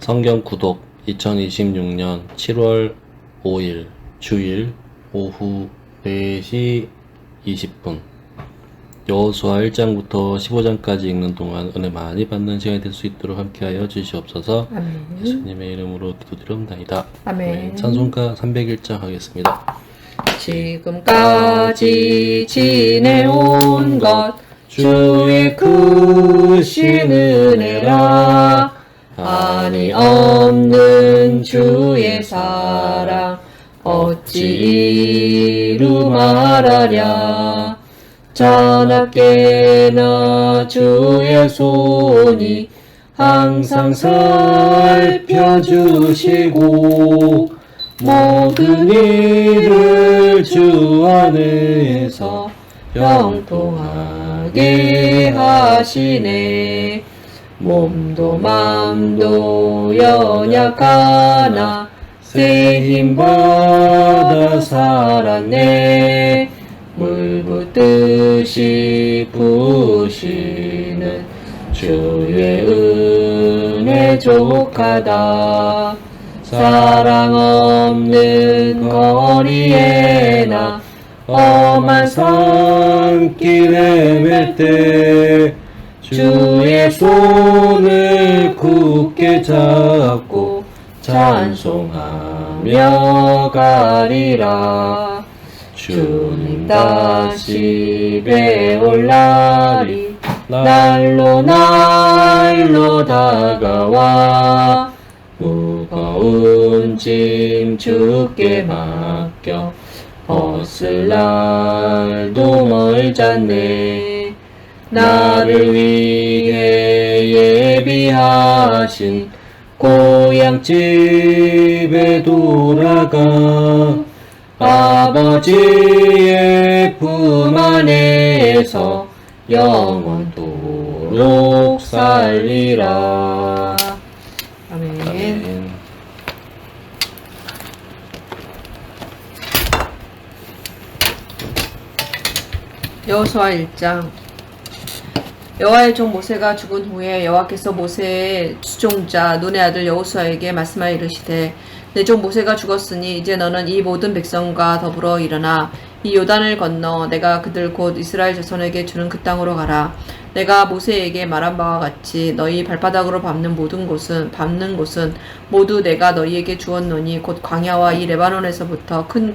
성경 구독 2026년 7월 5일 주일 오후 4시 20분 여호수아 1장부터 15장까지 읽는 동안 은혜 많이 받는 시간이 될 수 있도록 함께하여 주시옵소서. 아멘. 예수님의 이름으로 기도드립니다. 아멘. 찬송가 301장 하겠습니다. 지금까지 지내온 것 주의 크신 은혜라. 한이 없는 주의 사랑 어찌 이루 말하랴. 자나깨나 주의 손이 항상 살펴주시고 모든 일을 주 안에서 형통하게 하시네. 몸도 맘도 연약하나 새 힘받아 살았네. 물 붓듯이 부으시는 주의 은혜 족하다. 사랑 없는 거리에 나 험한 산길 헤맬 때 주의 손을 굳게 잡고 찬송하며 가리라. 주님 다시 배올 날이 날로 다가와 무거운 짐 주께 맡겨 벗을 날도 멀잖네. 나를 위해 예비하신 고향집에 돌아가 아버지의 품 안에서 영원토록 살리라. 아멘. 아멘. 여호수아 1장. 여호와의 종 모세가 죽은 후에 여호와께서 모세의 수종자 눈의 아들 여호수아에게 말씀하여 이르시되 내 종 모세가 죽었으니 이제 너는 이 모든 백성과 더불어 일어나 이 요단을 건너 내가 그들 곧 이스라엘 자손에게 주는 그 땅으로 가라. 내가 모세에게 말한 바와 같이 너희 발바닥으로 밟는 곳은 모두 내가 너희에게 주었노니 곧 광야와 이 레바논에서부터 큰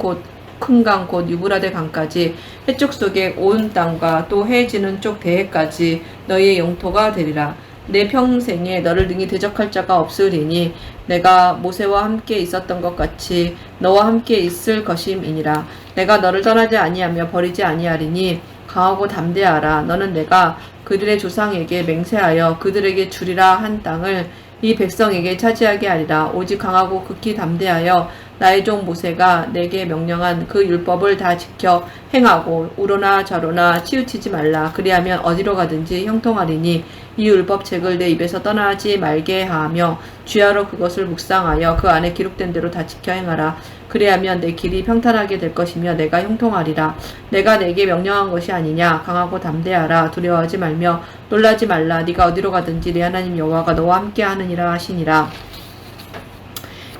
강 곧 유브라데 강까지 해쪽 속의 온 땅과 또 해지는 쪽 대해까지 너희의 영토가 되리라. 내 평생에 너를 능히 대적할 자가 없으리니 내가 모세와 함께 있었던 것 같이 너와 함께 있을 것임이니라. 내가 너를 떠나지 아니하며 버리지 아니하리니 강하고 담대하라. 너는 내가 그들의 조상에게 맹세하여 그들에게 주리라 한 땅을 이 백성에게 차지하게 하리라. 오직 강하고 극히 담대하여 나의 종 모세가 내게 명령한 그 율법을 다 지켜 행하고 우로나 저로나 치우치지 말라. 그리하면 어디로 가든지 형통하리니 이 율법책을 내 입에서 떠나지 말게 하며 주야로 그것을 묵상하여 그 안에 기록된 대로 다 지켜 행하라. 그리하면 내 길이 평탄하게 될 것이며 내가 형통하리라. 내가 내게 명령한 것이 아니냐. 강하고 담대하라. 두려워하지 말며 놀라지 말라. 네가 어디로 가든지 내 하나님 여호와가 너와 함께 하느니라 하시니라.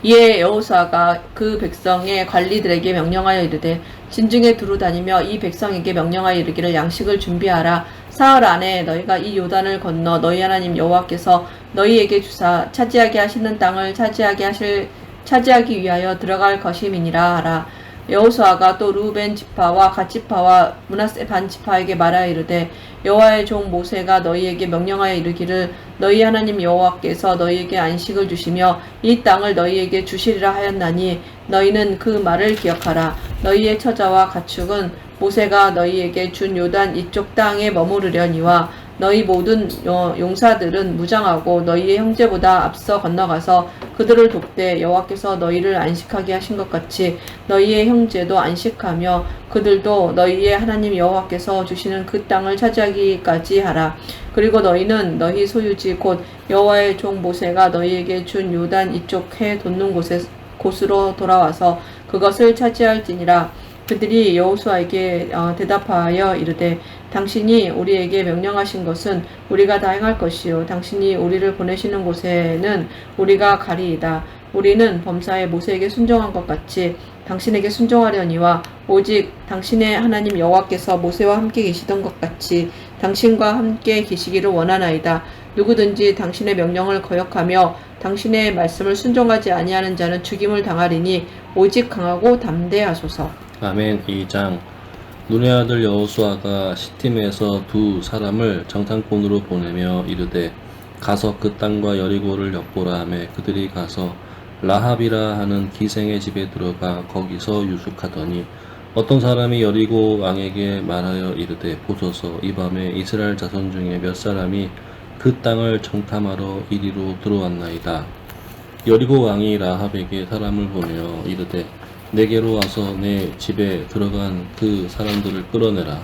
이에 여호수아가 그 백성의 관리들에게 명령하여 이르되 진중에 두루 다니며 이 백성에게 명령하여 이르기를 양식을 준비하라. 사흘 안에 너희가 이 요단을 건너 너희 하나님 여호와께서 너희에게 주사 차지하게 하시는 땅을 차지하기 위하여 들어갈 것임이니라 하라. 여호수아가 또 르우벤 지파와 갓 지파와 므낫세 반 지파에게 말하여 이르되 여호와의 종 모세가 너희에게 명령하여 이르기를 너희 하나님 여호와께서 너희에게 안식을 주시며 이 땅을 너희에게 주시리라 하였나니 너희는 그 말을 기억하라. 너희의 처자와 가축은 모세가 너희에게 준 요단 이쪽 땅에 머무르려니와 너희 모든 용사들은 무장하고 너희의 형제보다 앞서 건너가서 그들을 돕되 여호와께서 너희를 안식하게 하신 것 같이 너희의 형제도 안식하며 그들도 너희의 하나님 여호와께서 주시는 그 땅을 차지하기까지 하라. 그리고 너희는 너희 소유지 곧 여호와의 종 모세가 너희에게 준 요단 이쪽 해 돋는 곳으로 돌아와서 그것을 차지할지니라. 그들이 여호수아에게 대답하여 이르되 당신이 우리에게 명령하신 것은 우리가 다 행할 것이요 당신이 우리를 보내시는 곳에는 우리가 가리이다. 우리는 범사에 모세에게 순종한 것 같이 당신에게 순종하려니와 오직 당신의 하나님 여호와께서 모세와 함께 계시던 것 같이 당신과 함께 계시기를 원하나이다. 누구든지 당신의 명령을 거역하며 당신의 말씀을 순종하지 아니하는 자는 죽임을 당하리니 오직 강하고 담대하소서. 아멘. 2장. 눈의 아들 여호수아가 시팀에서 두 사람을 정탐꾼으로 보내며 이르되 가서 그 땅과 여리고를 엿보라 하매 그들이 가서 라합이라 하는 기생의 집에 들어가 거기서 유숙하더니 어떤 사람이 여리고 왕에게 말하여 이르되 보소서 이 밤에 이스라엘 자손 중에 몇 사람이 그 땅을 정탐하러 이리로 들어왔나이다. 여리고 왕이 라합에게 사람을 보내어 이르되 내게로 와서 내 집에 들어간 그 사람들을 끌어내라.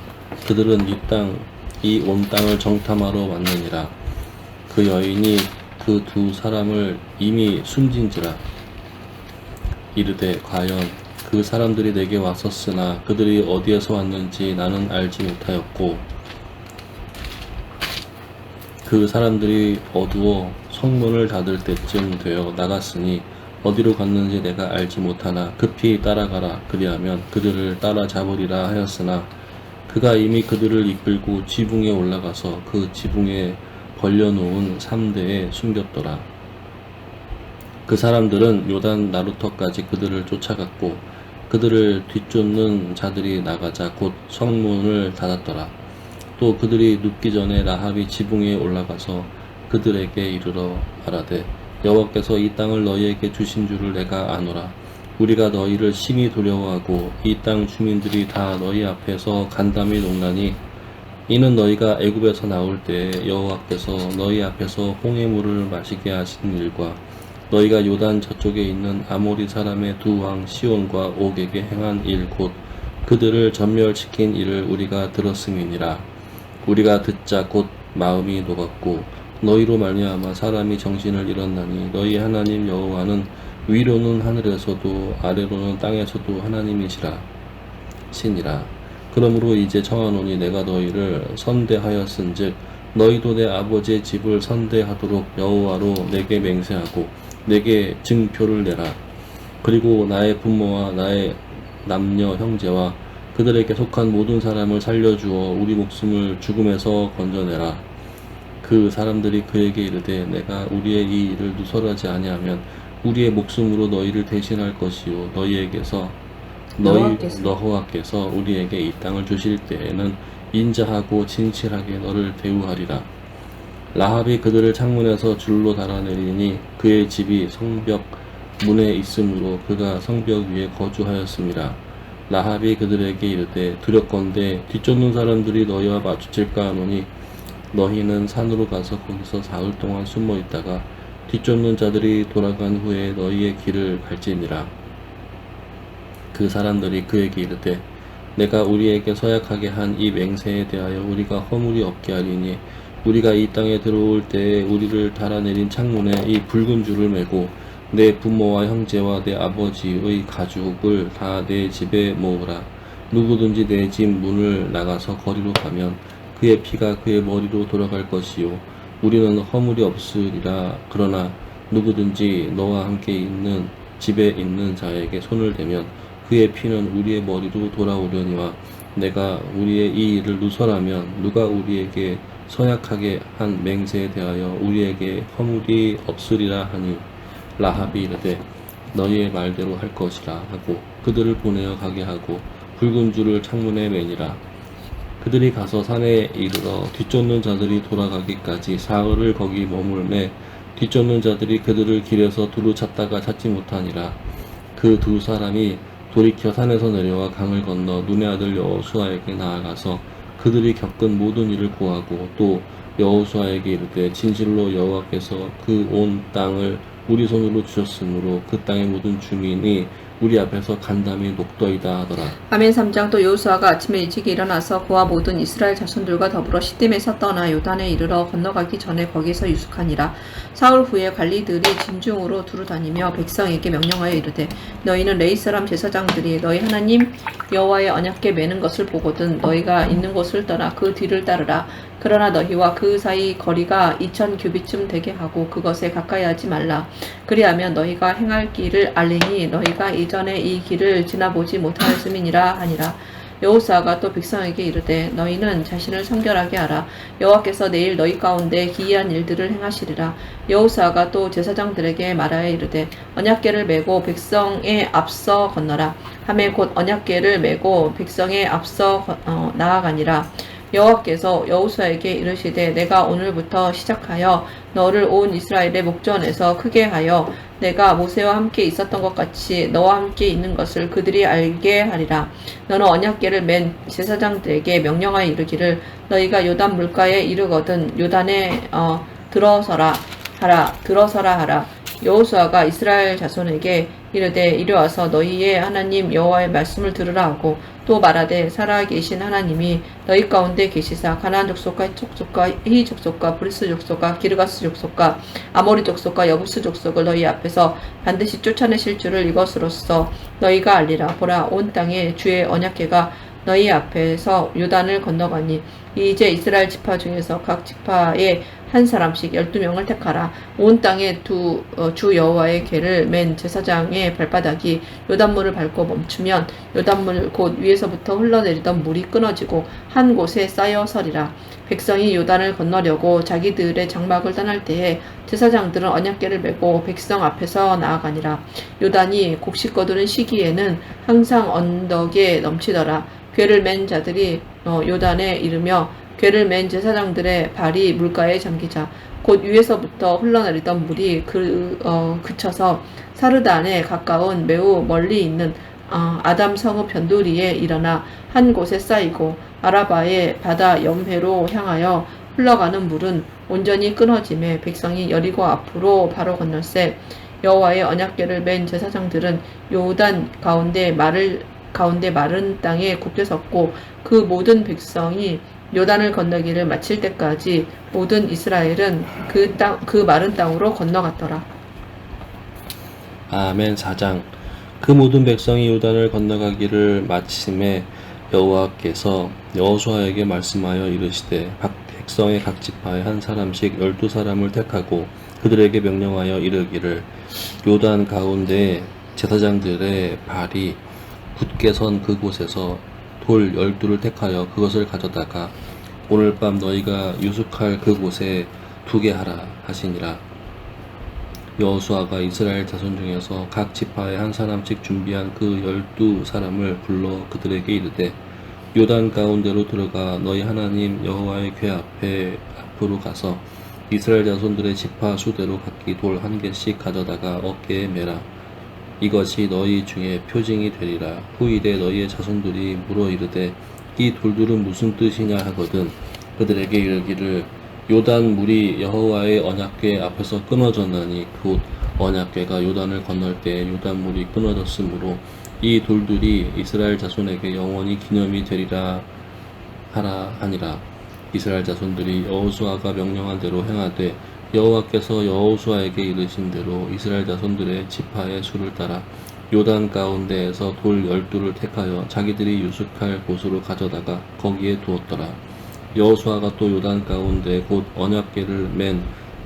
그들은 이 온 땅을 정탐하러 왔느니라. 그 여인이 그 두 사람을 이미 숨진지라. 이르되 과연 그 사람들이 내게 왔었으나 그들이 어디에서 왔는지 나는 알지 못하였고 그 사람들이 어두워 성문을 닫을 때쯤 되어 나갔으니 어디로 갔는지 내가 알지 못하나 급히 따라가라. 그리하면 그들을 따라잡으리라 하였으나 그가 이미 그들을 이끌고 지붕에 올라가서 그 지붕에 벌려놓은 3대에 숨겼더라. 그 사람들은 요단 나루터까지 그들을 쫓아갔고 그들을 뒤쫓는 자들이 나가자 곧 성문을 닫았더라. 또 그들이 눕기 전에 라합이 지붕에 올라가서 그들에게 이르러 말하되 여호와께서 이 땅을 너희에게 주신 줄을 내가 아노라. 우리가 너희를 심히 두려워하고 이 땅 주민들이 다 너희 앞에서 간담이 농나니 이는 너희가 애굽에서 나올 때에 여호와께서 너희 앞에서 홍해물을 마시게 하신 일과 너희가 요단 저쪽에 있는 아모리 사람의 두 왕 시온과 옥에게 행한 일 곧 그들을 전멸시킨 일을 우리가 들었음이니라. 우리가 듣자 곧 마음이 녹았고 너희로 말미암아 사람이 정신을 잃었나니 너희 하나님 여호와는 위로는 하늘에서도 아래로는 땅에서도 하나님이시라 신이라. 그러므로 이제 청하노니 내가 너희를 선대하였은즉 너희도 내 아버지의 집을 선대하도록 여호와로 내게 맹세하고 내게 증표를 내라. 그리고 나의 부모와 나의 남녀 형제와 그들에게 속한 모든 사람을 살려주어 우리 목숨을 죽음에서 건져내라. 그 사람들이 그에게 이르되 내가 우리의 이 일을 누설하지 아니하면 우리의 목숨으로 너희를 대신할 것이요 여호와께서 우리에게 이 땅을 주실 때에는 인자하고 진실하게 너를 대우하리라. 라합이 그들을 창문에서 줄로 달아내리니 그의 집이 성벽 문에 있으므로 그가 성벽 위에 거주하였습니다. 라합이 그들에게 이르되 두렵건대 뒤쫓는 사람들이 너희와 마주칠까 하노니 너희는 산으로 가서 거기서 사흘 동안 숨어 있다가 뒤쫓는 자들이 돌아간 후에 너희의 길을 갈지니라. 그 사람들이 그에게 이르되 내가 우리에게 서약하게 한 이 맹세에 대하여 우리가 허물이 없게 하리니 우리가 이 땅에 들어올 때에 우리를 달아내린 창문에 이 붉은 줄을 매고 내 부모와 형제와 내 아버지의 가죽을 다 내 집에 모으라. 누구든지 내 집 문을 나가서 거리로 가면 그의 피가 그의 머리로 돌아갈 것이요 우리는 허물이 없으리라. 그러나 누구든지 너와 함께 있는 집에 있는 자에게 손을 대면 그의 피는 우리의 머리로 돌아오려니와 내가 우리의 이 일을 누설하면 누가 우리에게 서약하게 한 맹세에 대하여 우리에게 허물이 없으리라 하니 라합이 이르되 너희의 말대로 할 것이라 하고 그들을 보내어 가게 하고 붉은 줄을 창문에 매니라. 그들이 가서 산에 이르러 뒤쫓는 자들이 돌아가기까지 사흘을 거기 머물매 뒤쫓는 자들이 그들을 길에서 두루 찾다가 찾지 못하니라. 그 두 사람이 돌이켜 산에서 내려와 강을 건너 눈의 아들 여호수아에게 나아가서 그들이 겪은 모든 일을 고하고 또 여호수아에게 이르되 진실로 여호와께서 그 온 땅을 우리 손으로 주셨으므로 그 땅의 모든 주민이 우리 앞에서 간담이 녹더이다 하더라. 아멘. 3장. 또 여호수아가 아침에 일찍 일어나서 그와 모든 이스라엘 자손들과 더불어 시딤에서 떠나 요단에 이르러 건너가기 전에 거기서 유숙하니라. 사흘 후에 관리들이 진중으로 두루 다니며 백성에게 명령하여 이르되 너희는 레위 사람 제사장들이 너희 하나님 여호와의 언약궤 매는 것을 보거든 너희가 있는 곳을 떠나 그 뒤를 따르라. 그러나 너희와 그 사이 거리가 2000규빗쯤 되게 하고 그것에 가까이 하지 말라. 그리하면 너희가 행할 길을 알리니 너희가 이전에 이 길을 지나보지 못하였음이니라 하니라. 여호수아가 또 백성에게 이르되 너희는 자신을 성결하게 하라. 여호와께서 내일 너희 가운데 기이한 일들을 행하시리라. 여호수아가 또 제사장들에게 말하여 이르되 언약궤를 메고 백성에 앞서 건너라. 하매 곧 언약궤를 메고 백성에 앞서 나아가니라. 여호와께서 여호수아에게 이르시되 내가 오늘부터 시작하여 너를 온 이스라엘의 목전에서 크게 하여 내가 모세와 함께 있었던 것 같이 너와 함께 있는 것을 그들이 알게 하리라. 너는 언약궤를 맨 제사장들에게 명령하여 이르기를 너희가 요단 물가에 이르거든 요단에 들어서라 하라. 여호수아가 이스라엘 자손에게 이르되 이리 와서 너희의 하나님 여호와의 말씀을 들으라 하고 또 말하되 살아계신 하나님이 너희 가운데 계시사 가나안 족속과 헷 족속과 히위 족속과 브리스 족속과 기르가스 족속과 아모리 족속과 여부스 족속을 너희 앞에서 반드시 쫓아내실 줄을 이것으로써 너희가 알리라. 보라, 온 땅에 주의 언약궤가 너희 앞에서 요단을 건너가니 이제 이스라엘 지파 중에서 각 지파에 한 사람씩 12명을 택하라. 온 땅에 주 여호와의 궤를 맨 제사장의 발바닥이 요단물을 밟고 멈추면 요단물 곧 위에서부터 흘러내리던 물이 끊어지고 한 곳에 쌓여 서리라. 백성이 요단을 건너려고 자기들의 장막을 떠날 때에 제사장들은 언약궤를 메고 백성 앞에서 나아가니라. 요단이 곡식 거두는 시기에는 항상 언덕에 넘치더라. 궤를 맨 자들이 요단에 이르며 궤를 맨 제사장들의 발이 물가에 잠기자 곧 위에서부터 흘러내리던 물이 그쳐서 사르단에 가까운 매우 멀리 있는 아담 성읍 변두리에 일어나 한 곳에 쌓이고 아라바의 바다 연회로 향하여 흘러가는 물은 온전히 끊어짐에 백성이 여리고 앞으로 바로 건널세. 여호와의 언약궤를 맨 제사장들은 요단 가운데 마른 땅에 굳게 섰고 그 모든 백성이 요단을 건너기를 마칠 때까지 모든 이스라엘은 그 마른 땅으로 건너갔더라. 아멘. 4장. 그 모든 백성이 요단을 건너가기를 마침에 여호와께서 여호수아에게 말씀하여 이르시되 백성의 각 지파에 한 사람씩 12사람을 택하고 그들에게 명령하여 이르기를 요단 가운데 제사장들의 발이 굳게 선 그곳에서 돌 12를 택하여 그것을 가져다가 오늘 밤 너희가 유숙할 그곳에 두게 하라 하시니라. 여호수아가 이스라엘 자손 중에서 각 지파에 한 사람씩 준비한 그 12사람을 불러 그들에게 이르되 요단 가운데로 들어가 너희 하나님 여호와의 궤 앞으로 가서 이스라엘 자손들의 지파 수대로 각기 돌 1개씩 가져다가 어깨에 매라. 이것이 너희 중에 표징이 되리라. 후일에 너희의 자손들이 물어 이르되 이 돌들은 무슨 뜻이냐 하거든 그들에게 이르기를 요단 물이 여호와의 언약궤 앞에서 끊어졌나니 곧 언약궤가 요단을 건널 때 요단 물이 끊어졌으므로 이 돌들이 이스라엘 자손에게 영원히 기념이 되리라 하라 하니라. 이스라엘 자손들이 여호수아가 명령한 대로 행하되 여호와께서 여호수아에게 이르신 대로 이스라엘 자손들의 지파의 수를 따라 요단 가운데에서 돌 12를 택하여 자기들이 유숙할 곳으로 가져다가 거기에 두었더라. 여호수아가 또 요단 가운데 곧 언약궤를 맨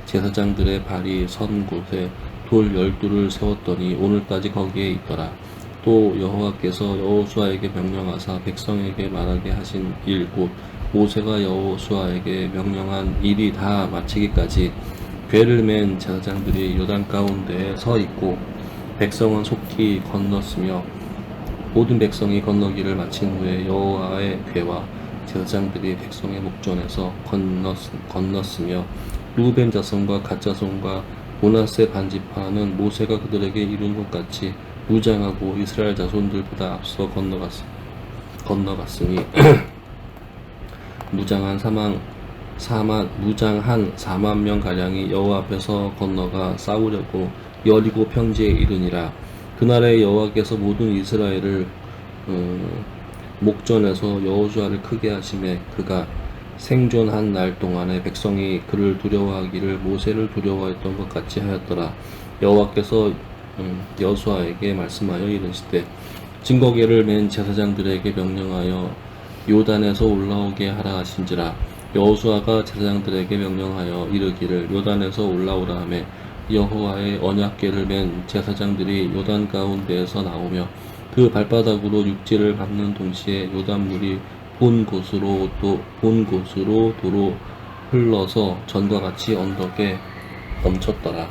제사장들의 발이 선 곳에 돌 12를 세웠더니 오늘까지 거기에 있더라. 또 여호와께서 여호수아에게 명령하사 백성에게 말하게 하신 일 곧 모세가 여호수아에게 명령한 일이 다 마치기까지 궤를 맨 제사장들이 요단 가운데에 서 있고 백성은 속히 건넜으며 모든 백성이 건너기를 마친 후에 여호와의 궤와 제사장들이 백성의 목전에서 건넜으며 루벤 자손과 갓 자손과 므낫세 반지파는 모세가 그들에게 이룬 것 같이 무장하고 이스라엘 자손들보다 앞서 건너갔으니 무장한 4만 명 가량이 여호와 앞에서 건너가 싸우려고 여리고 평지에 이르니라. 그날에 여호와께서 모든 이스라엘을 목전에서 여호수아를 크게 하심에 그가 생존한 날 동안에 백성이 그를 두려워하기를 모세를 두려워했던 것 같이 하였더라. 여호와께서 여호수아에게 말씀하여 이르시되 증거궤를 맨 제사장들에게 명령하여 요단에서 올라오게 하라 하신지라. 여호수아가 제사장들에게 명령하여 이르기를 요단에서 올라오라 하매 여호와의 언약궤를 맨 제사장들이 요단 가운데에서 나오며 그 발바닥으로 육지를 밟는 동시에 요단물이 본 곳으로 도로 흘러서 전과 같이 언덕에 멈췄더라.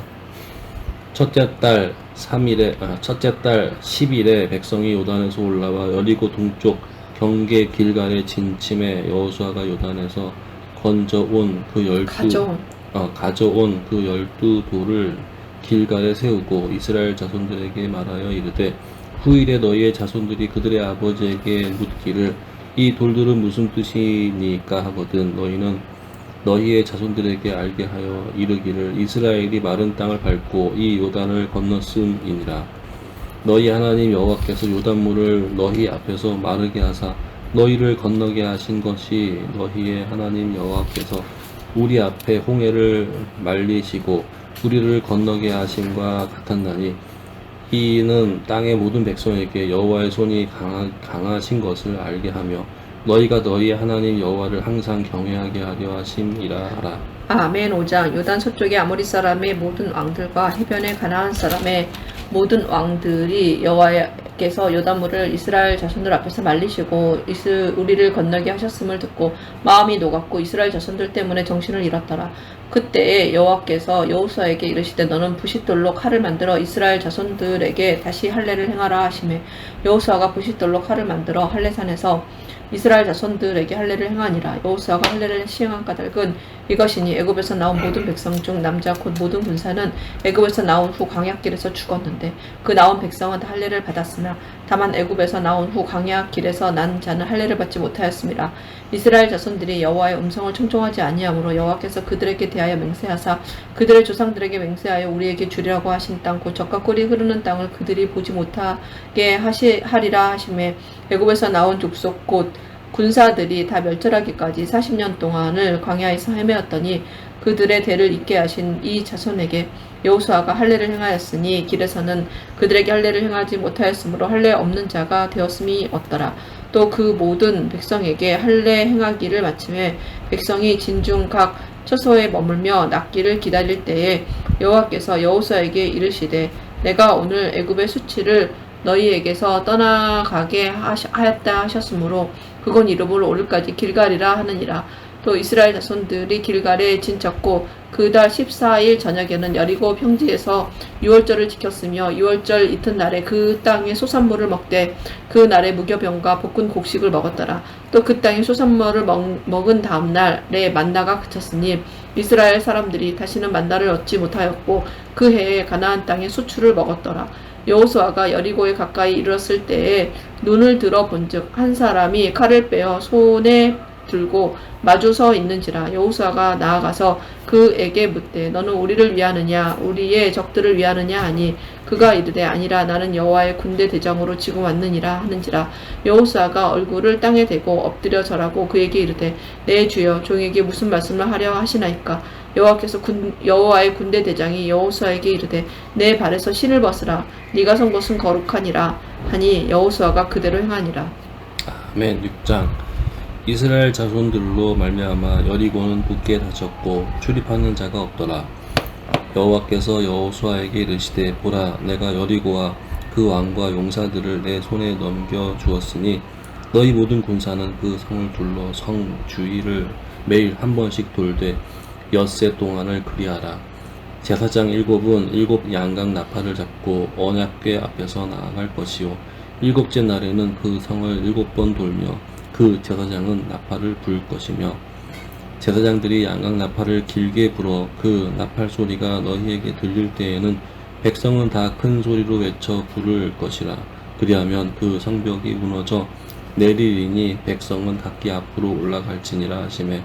첫째 달 10일에 백성이 요단에서 올라와 여리고 동쪽 경계 길갈에 진침해 여호수아가 요단에서 가져온 그 12돌을 길갈에 세우고 이스라엘 자손들에게 말하여 이르되 후일에 너희의 자손들이 그들의 아버지에게 묻기를 이 돌들은 무슨 뜻이니까 하거든 너희는 너희의 자손들에게 알게 하여 이르기를 이스라엘이 마른 땅을 밟고 이 요단을 건넜음이니라. 너희 하나님 여호와께서 요단물을 너희 앞에서 마르게 하사 너희를 건너게 하신 것이 너희의 하나님 여호와께서 우리 앞에 홍해를 말리시고 우리를 건너게 하심과 같았나니 이는 땅의 모든 백성에게 여호와의 손이 강하신 것을 알게 하며 너희가 너희 하나님 여호와를 항상 경외하게 하려 하심이라 하라. 아멘. 5장. 요단 서쪽의 아모리 사람의 모든 왕들과 해변의 가나안 사람의 모든 왕들이 여호와께서 요단물을 이스라엘 자손들 앞에서 말리시고 우리를 건너게 하셨음을 듣고 마음이 녹았고 이스라엘 자손들 때문에 정신을 잃었더라. 그때에 여호와께서 여호수아에게 이르시되 너는 부싯돌로 칼을 만들어 이스라엘 자손들에게 다시 할례를 행하라 하시매 여호수아가 부싯돌로 칼을 만들어 할례산에서 이스라엘 자손들에게 할례를 행하니라. 여호수아가 할례를 시행한 까닭은 이것이니 애굽에서 나온 모든 백성 중 남자 곧 모든 군사는 애굽에서 나온 후 광야길에서 죽었는데 그 나온 백성은 다 할례를 받았으나 다만 애굽에서 나온 후 광야길에서 난 자는 할례를 받지 못하였습니다. 이스라엘 자손들이 여호와의 음성을 청종하지 아니하므로 여호와께서 그들에게 대하여 맹세하사 그들의 조상들에게 맹세하여 우리에게 주리라고 하신 땅 곧 젖과 꿀이 흐르는 땅을 그들이 보지 못하게 하리라 하심에 애굽에서 나온 족속 곧 군사들이 다 멸절하기까지 40년 동안을 광야에서 헤매었더니 그들의 대를 잇게 하신 이 자손에게 여호수아가 할례를 행하였으니 길에서는 그들에게 할례를 행하지 못하였으므로 할례 없는 자가 되었음이 없더라. 또 그 모든 백성에게 할례 행하기를 마침에 백성이 진중 각 처소에 머물며 낫기를 기다릴 때에 여호와께서 여호수아에게 이르시되 내가 오늘 애굽의 수치를 너희에게서 떠나가게 하였다 하셨으므로 그건 이름으로 오늘까지 길갈이라 하느니라. 또 이스라엘 자손들이 길갈에 진쳤고 그 달 14일 저녁에는 여리고 평지에서 유월절을 지켰으며 유월절 이튿날에 그 땅의 소산물을 먹되 그 날에 무교병과 볶은 곡식을 먹었더라. 또 그 땅의 소산물을 먹은 다음 날에 만나가 그쳤으니 이스라엘 사람들이 다시는 만나를 얻지 못하였고 그 해에 가나안 땅의 수출을 먹었더라. 여호수아가 여리고에 가까이 이르렀을 때에 눈을 들어 본즉 한 사람이 칼을 빼어 손에 들고 마주 서 있는지라. 여호수아가 나아가서 그에게 묻되 너는 우리를 위하느냐 우리의 적들을 위하느냐 하니 그가 이르되 아니라 나는 여호와의 군대 대장으로 지금 왔느니라 하는지라. 여호수아가 얼굴을 땅에 대고 엎드려 절하고 그에게 이르되 내 주여 종에게 무슨 말씀을 하려 하시나이까. 여호와께서 여호와의 군대 대장이 여호수아에게 이르되 내 발에서 신을 벗으라 네가 선 것은 거룩하니라 하니 여호수아가 그대로 행하니라. 아멘. 6장. 이스라엘 자손들로 말미암아 여리고는 굳게 닫혔고 출입하는 자가 없더라. 여호와께서 여호수아에게 이르시되 보라 내가 여리고와 그 왕과 용사들을 내 손에 넘겨 주었으니 너희 모든 군사는 그 성을 둘러 성 주위를 매일 한 번씩 돌되 엿새 동안을 그리하라. 제사장 7은 7 양각 나팔을 잡고 언약궤 앞에서 나아갈 것이요 7째 날에는 그 성을 7번 돌며 그 제사장은 나팔을 불 것이며 제사장들이 양각 나팔을 길게 불어 그 나팔 소리가 너희에게 들릴 때에는 백성은 다 큰 소리로 외쳐 부를 것이라. 그리하면 그 성벽이 무너져 내리리니 백성은 각기 앞으로 올라갈지니라 하시매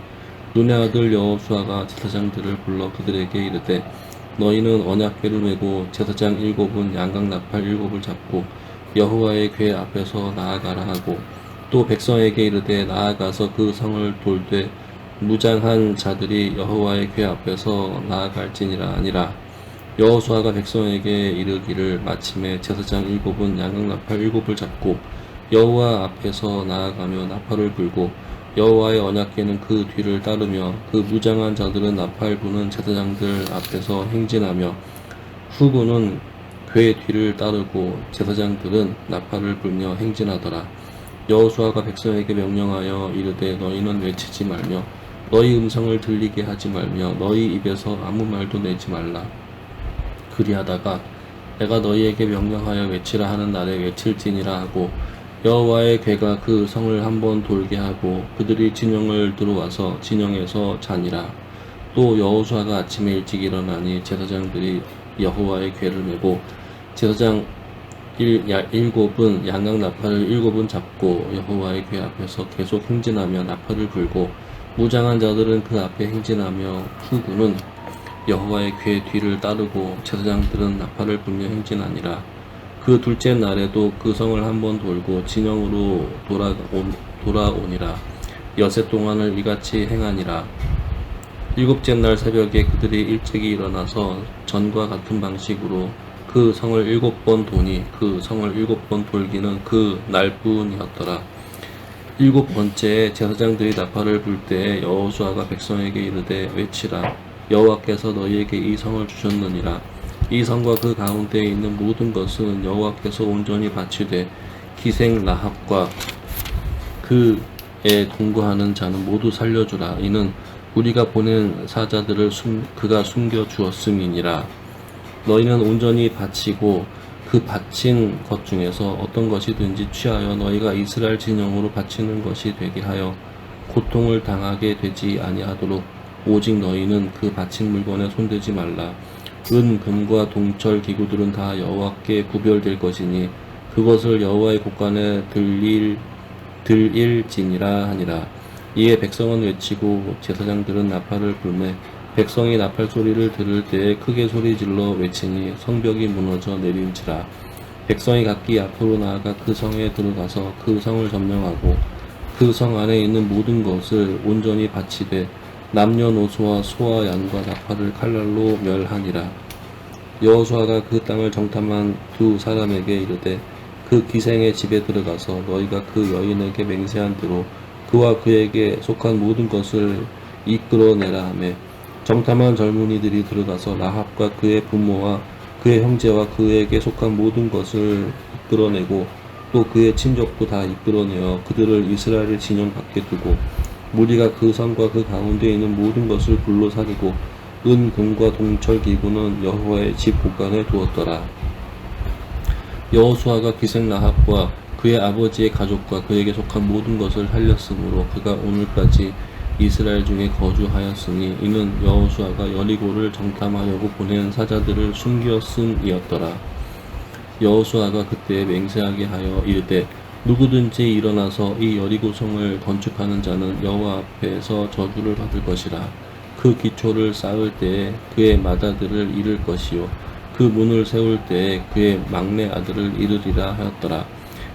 눈의 아들 여호수아가 제사장들을 불러 그들에게 이르되 너희는 언약궤를 메고 제사장 7은 양각 나팔 7을 잡고 여호와의 궤 앞에서 나아가라 하고 또 백성에게 이르되 나아가서 그 성을 돌되 무장한 자들이 여호와의 궤 앞에서 나아갈지니라 아니라 여호수아가 백성에게 이르기를 마침에 제사장 7은 양각 나팔 7을 잡고 여호와 앞에서 나아가며 나팔을 불고 여호와의 언약궤는 그 뒤를 따르며 그 무장한 자들은 나팔 부는 제사장들 앞에서 행진하며 후군은 궤 뒤를 따르고 제사장들은 나팔을 불며 행진하더라. 여호수아가 백성에게 명령하여 이르되 너희는 외치지 말며 너희 음성을 들리게 하지 말며 너희 입에서 아무 말도 내지 말라. 그리하다가 내가 너희에게 명령하여 외치라 하는 날에 외칠지니라 하고 여호와의 궤가 그 성을 한번 돌게 하고 그들이 진영을 들어와서 진영에서 자니라. 또 여호수아가 아침에 일찍 일어나니 제사장들이 여호와의 궤를 메고 제사장 7은 양각 나팔을 7은 잡고 여호와의 궤 앞에서 계속 행진하며 나팔을 불고 무장한 자들은 그 앞에 행진하며 후군은 여호와의 궤 뒤를 따르고 제사장들은 나팔을 불며 행진하니라. 그 둘째 날에도 그 성을 한번 돌고 진영으로 돌아오니라. 여세 동안을 이같이 행하니라. 7째 날 새벽에 그들이 일찍이 일어나서 전과 같은 방식으로 그 성을 7번 도니 그 성을 7번 돌기는 그 날뿐이었더라. 7번째에 제사장들이 나팔을 불 때에 여호수아가 백성에게 이르되 외치라. 여호와께서 너희에게 이 성을 주셨느니라. 이 성과 그 가운데에 있는 모든 것은 여호와께서 온전히 바치되 기생 라합과 그에 동거하는 자는 모두 살려주라. 이는 우리가 보낸 사자들을 그가 숨겨 주었음이니라. 너희는 온전히 바치고 그 바친 것 중에서 어떤 것이든지 취하여 너희가 이스라엘 진영으로 바치는 것이 되게 하여 고통을 당하게 되지 아니하도록 오직 너희는 그 바친 물건에 손대지 말라. 은, 금과 동철 기구들은 다 여호와께 구별될 것이니 그것을 여호와의 곳간에 들일지니라 하니라. 이에 백성은 외치고 제사장들은 나팔을 불매 백성이 나팔 소리를 들을 때에 크게 소리질러 외치니 성벽이 무너져 내린지라. 백성이 각기 앞으로 나아가 그 성에 들어가서 그 성을 점령하고 그 성 안에 있는 모든 것을 온전히 바치되 남녀노소와 소와 양과 나팔을 칼날로 멸하니라. 여호수아가 그 땅을 정탐한 두 사람에게 이르되 그 기생의 집에 들어가서 너희가 그 여인에게 맹세한 대로 그와 그에게 속한 모든 것을 이끌어내라 하며 정탐한 젊은이들이 들어가서 라합과 그의 부모와 그의 형제와 그에게 속한 모든 것을 이끌어내고 또 그의 친족도 다 이끌어내어 그들을 이스라엘의 진영 밖에 두고 무리가 그 성과 그 가운데 있는 모든 것을 불로 사르고 은, 금과 동철 기구는 여호와의 집 곳간에 두었더라. 여호수아가 기생 라합과 그의 아버지의 가족과 그에게 속한 모든 것을 살렸으므로 그가 오늘까지 이스라엘 중에 거주하였으니 이는 여호수아가 여리고를 정탐하려고 보낸 사자들을 숨겼음이었더라. 여호수아가 그때 맹세하게 하여 이르되 누구든지 일어나서 이 여리고 성을 건축하는 자는 여호와 앞에서 저주를 받을 것이라. 그 기초를 쌓을 때에 그의 맏아들을 잃을 것이요 그 문을 세울 때에 그의 막내 아들을 잃으리라 하였더라.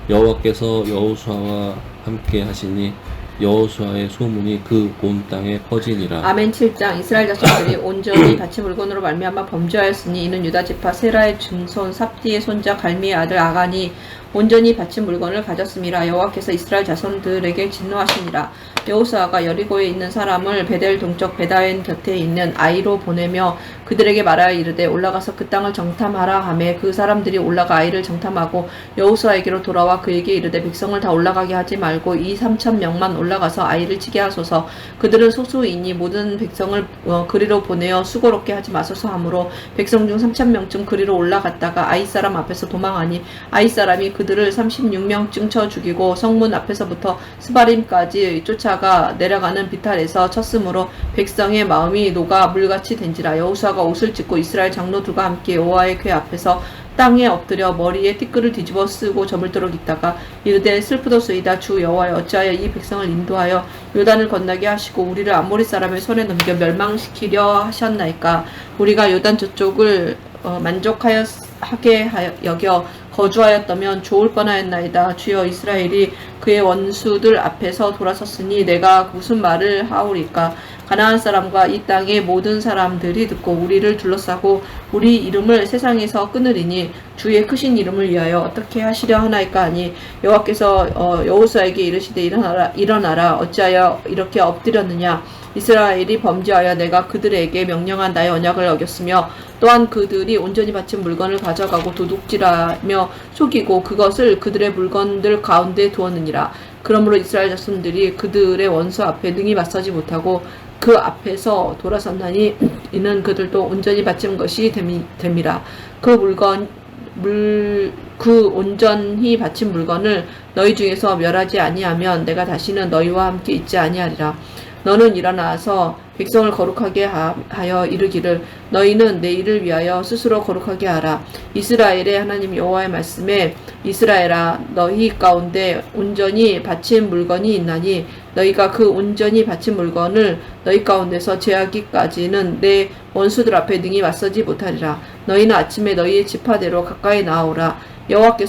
여호와께서 여호수아와 함께 하시니 여호수아의 소문이 그 온 땅에 퍼지니라. 아멘. 7장. 이스라엘 자손들이 온전히 바친 물건으로 말미암아 범죄하였으니 이는 유다 지파 세라의 증손 삽디의 손자 갈미의 아들 아간이 온전히 바친 물건을 가졌음이라. 여호와께서 이스라엘 자손들에게 진노하시니라. 여호수아가 여리고에 있는 사람을 베델 동쪽 베다웬 곁에 있는 아이로 보내며 그들에게 말하여 이르되 올라가서 그 땅을 정탐하라 하매 그 사람들이 올라가 아이를 정탐하고 여호수아에게로 돌아와 그에게 이르되 백성을 다 올라가게 하지 말고 이 3,000명만 올라가서 아이를 치게 하소서. 그들은 소수이니 모든 백성을 그리로 보내어 수고롭게 하지 마소서 하므로 백성 중 3,000명쯤 그리로 올라갔다가 아이 사람 앞에서 도망하니 아이 사람이 그들을 36명쯤 쳐 죽이고 성문 앞에서부터 스바림까지 쫓아가 내려가는 비탈에서 쳤으므로 백성의 마음이 녹아 물같이 된지라. 여호수아가 여호수아가 옷을 찢고 이스라엘 장로들과 함께 여호와의 궤 앞에서 땅에 엎드려 머리에 띠끌을 뒤집어 쓰고 저물도록 있다가 이르되 슬프도소이다. 주 여호와여, 어찌하여 이 백성을 인도하여 요단을 건너게 하시고 우리를 아모리 사람의 손에 넘겨 멸망시키려 하셨나이까. 우리가 요단 저쪽을 만족하여 하게 여겨 거주하였다면 좋을 뻔하였나이다. 주여, 이스라엘이 그의 원수들 앞에서 돌아섰으니 내가 무슨 말을 하오리까. 가나안 사람과 이 땅의 모든 사람들이 듣고 우리를 둘러싸고 우리 이름을 세상에서 끊으리니 주의 크신 이름을 위하여 어떻게 하시려 하나이까 하니 여호와께서 여호수아에게 이르시되 일어나라 어찌하여 이렇게 엎드렸느냐. 이스라엘이 범죄하여 내가 그들에게 명령한 나의 언약을 어겼으며 또한 그들이 온전히 바친 물건을 가져가고 도둑질하며 속이고 그것을 그들의 물건들 가운데 두었느니라. 그러므로 이스라엘 자손들이 그들의 원수 앞에 능히 맞서지 못하고 그 앞에서 돌아섰나니 이는 그들도 온전히 바친 것이 됨이라. 그 온전히 바친 물건을 너희 중에서 멸하지 아니하면 내가 다시는 너희와 함께 있지 아니하리라. 너는 일어나서 백성을 거룩하게 하여 이르기를 너희는 내 일을 위하여 스스로 거룩하게 하라. 이스라엘의 하나님 여호와의 말씀에 이스라엘아, 너희 가운데 온전히 바친 물건이 있나니 너희가 그 온전히 바친 물건을 너희 가운데서 제하기까지는 내 원수들 앞에 능히 맞서지 못하리라. 너희는 아침에 너희의 지파대로 가까이 나아오라. 여호와께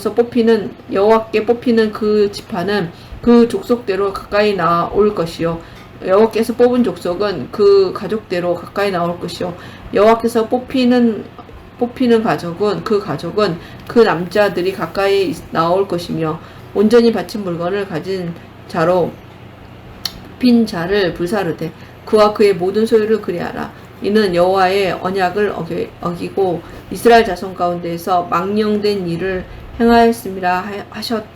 뽑히는 그 지파는 그 족속대로 가까이 나올 것이요 여호와께서 뽑은 족속은 그 가족대로 가까이 나올 것이요 여호와께서 뽑히는 가족은 그 남자들이 가까이 나올 것이며 온전히 바친 물건을 가진 자로 뽑힌 자를 불사르되 그와 그의 모든 소유를 그리하라. 이는 여호와의 언약을 어기고 이스라엘 자손 가운데에서 망령된 일을 행하였음이라 하셨다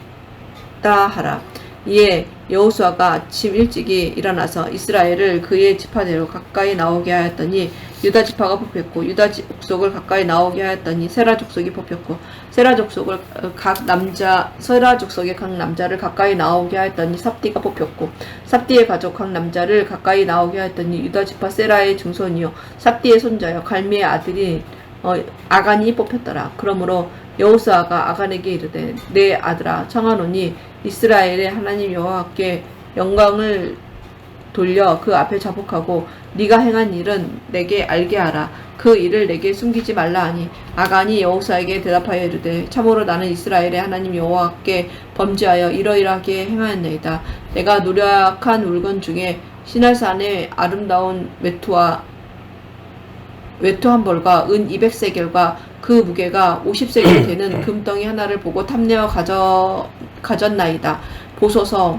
하라. 이에 여호수아가 아침 일찍이 일어나서 이스라엘을 그의 지파대로 가까이 나오게 하였더니 유다 지파가 뽑혔고 유다 족속을 가까이 나오게 하였더니 세라 족속이 뽑혔고 세라 족속의 각 남자를 가까이 나오게 하였더니 삽디가 뽑혔고 삽디의 가족 각 남자를 가까이 나오게 하였더니 유다 지파 세라의 증손이요 삽디의 손자요 갈미의 아들이 아간이 뽑혔더라. 그러므로 여호수아가 아간에게 이르되 내 아들아 청하노니 이스라엘의 하나님 여호와께 영광을 돌려 그 앞에 자복하고 네가 행한 일은 내게 알게 하라. 그 일을 내게 숨기지 말라 하니 아간이 여호수아에게 대답하여 이르되 참으로 나는 이스라엘의 하나님 여호와께 범죄하여 이러이러하게 행하였나이다. 내가 노력한 물건 중에 시날산의 아름다운 외투 한 벌과 은 200세겔과 그 무게가 50세겔 되는 금덩이 하나를 보고 탐내어 가졌나이다. 보소서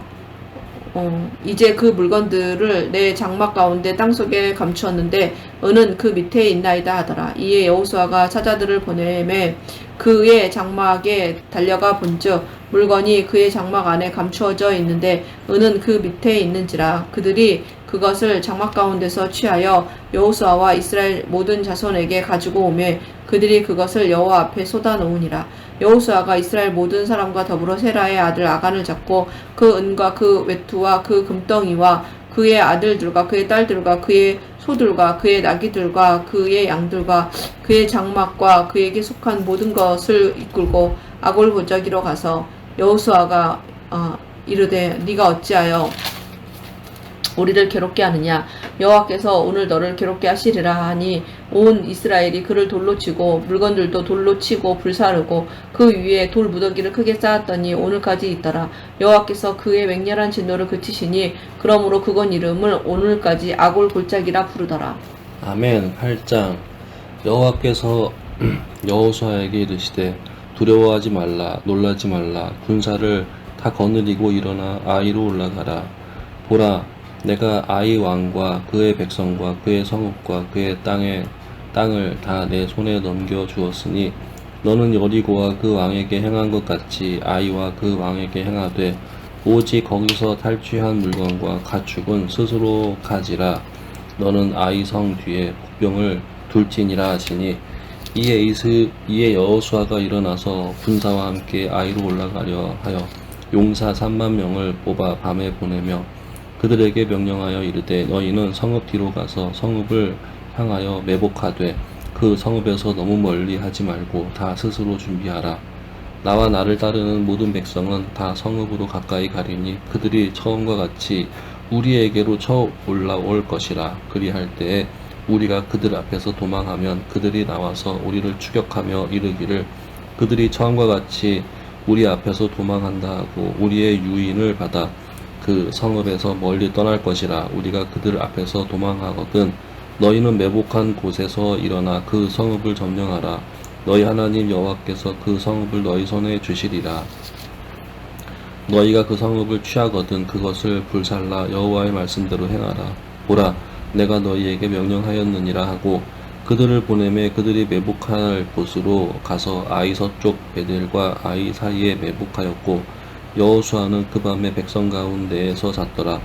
이제 그 물건들을 내 장막 가운데 땅속에 감추었는데 은은 그 밑에 있나이다 하더라. 이에 여호수아가 사자들을 보내매 그의 장막에 달려가 본즉 물건이 그의 장막 안에 감추어져 있는데 은은 그 밑에 있는지라. 그들이 그것을 장막 가운데서 취하여 여호수아와 이스라엘 모든 자손에게 가지고 오매 그들이 그것을 여호와 앞에 쏟아 놓으니라. 여호수아가 이스라엘 모든 사람과 더불어 세라의 아들 아간을 잡고 그 은과 그 외투와 그 금덩이와 그의 아들들과 그의 딸들과 그의 소들과 그의 나귀들과 그의 양들과 그의 장막과 그에게 속한 모든 것을 이끌고 아골 보자기로 가서 여호수아가 이르되 네가 어찌하여 우리를 괴롭게 하느냐. 여호와께서 오늘 너를 괴롭게 하시리라 하니 온 이스라엘이 그를 돌로 치고 물건들도 돌로 치고 불사르고 그 위에 돌 무더기를 크게 쌓았더니 오늘까지 있더라. 여호와께서 그의 맹렬한 진노를 그치시니 그러므로 그곳 이름을 오늘까지 아골 골짜기라 부르더라. 아멘. 8장. 여호와께서 여호수아에게 이르시되 두려워하지 말라 놀라지 말라 군사를 다 거느리고 일어나 아이로 올라가라. 보라, 내가 아이 왕과 그의 백성과 그의 성읍과 그의 땅을 다 내 손에 넘겨 주었으니 너는 여리고와 그 왕에게 행한 것 같이 아이와 그 왕에게 행하되 오직 거기서 탈취한 물건과 가축은 스스로 가지라. 너는 아이 성 뒤에 복병을 둘지니라 하시니 이에 여호수아가 일어나서 군사와 함께 아이로 올라가려 하여 용사 3만 명을 뽑아 밤에 보내며 그들에게 명령하여 이르되 너희는 성읍 뒤로 가서 성읍을 향하여 매복하되 그 성읍에서 너무 멀리 하지 말고 다 스스로 준비하라. 나와 나를 따르는 모든 백성은 다 성읍으로 가까이 가리니 그들이 처음과 같이 우리에게로 쳐 올라올 것이라. 그리할 때에 우리가 그들 앞에서 도망하면 그들이 나와서 우리를 추격하며 이르기를 그들이 처음과 같이 우리 앞에서 도망한다 하고 우리의 유인을 받아 그 성읍에서 멀리 떠날 것이라. 우리가 그들 앞에서 도망하거든 너희는 매복한 곳에서 일어나 그 성읍을 점령하라. 너희 하나님 여호와께서 그 성읍을 너희 손에 주시리라. 너희가 그 성읍을 취하거든 그것을 불살라 여호와의 말씀대로 행하라. 보라, 내가 너희에게 명령하였느니라 하고 그들을 보내매 그들이 매복할 곳으로 가서 아이 서쪽 베델과 아이 사이에 매복하였고 여호수아는 그 밤에 백성 가운데에서 잤더라.